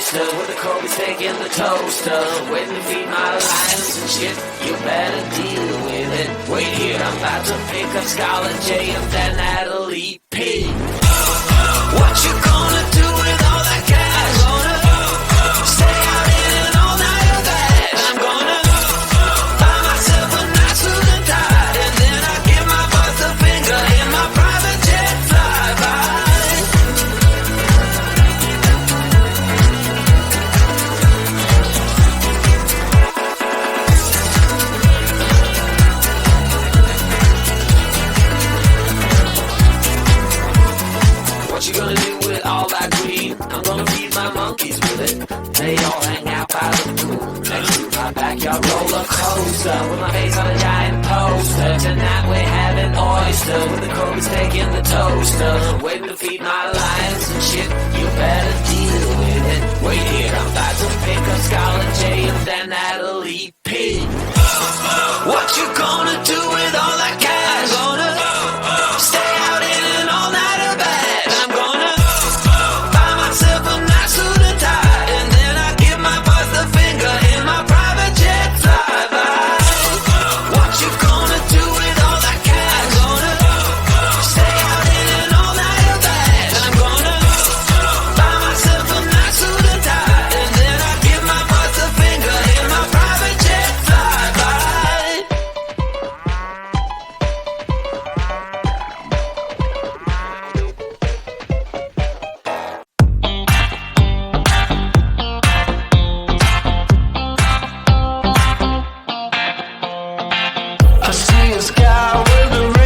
oyster with a Kobe steak in the toaster, waiting to feed my lions and shit. You better deal with it. Wait here, I'm about to pick up Scarlet J and then Natalie P. What you gonna do with all that cash? Gonna stay out in an all-nighter bed. I'm gonna buy myself a nice suit and tie, and then I give my boss the finger in my private jet flyby. What you gonna do with all that green? I'm gonna feed my monkeys with it. They all hang out by the pool next to my backyard roller coaster with my face on a giant poster. Tonight we're having oyster with the Kobe steak in the toaster, waiting to feed my lions and shit. You better deal with it. Wait here, I'm about to pick up Scarlet J and then Natalie P. What you gonna do with all that cash? Gonna stay out in an all-nighter bed. I'm gonna buy myself a nice suit and tie, and then I give my boss the finger in my private jet flyby. What you gonna do with all that cash? Gonna stay out in an all-nighter bed. I'm gonna buy myself a nice suit and tie, and then I give my boss the finger in my private jet flyby. I see a sky with a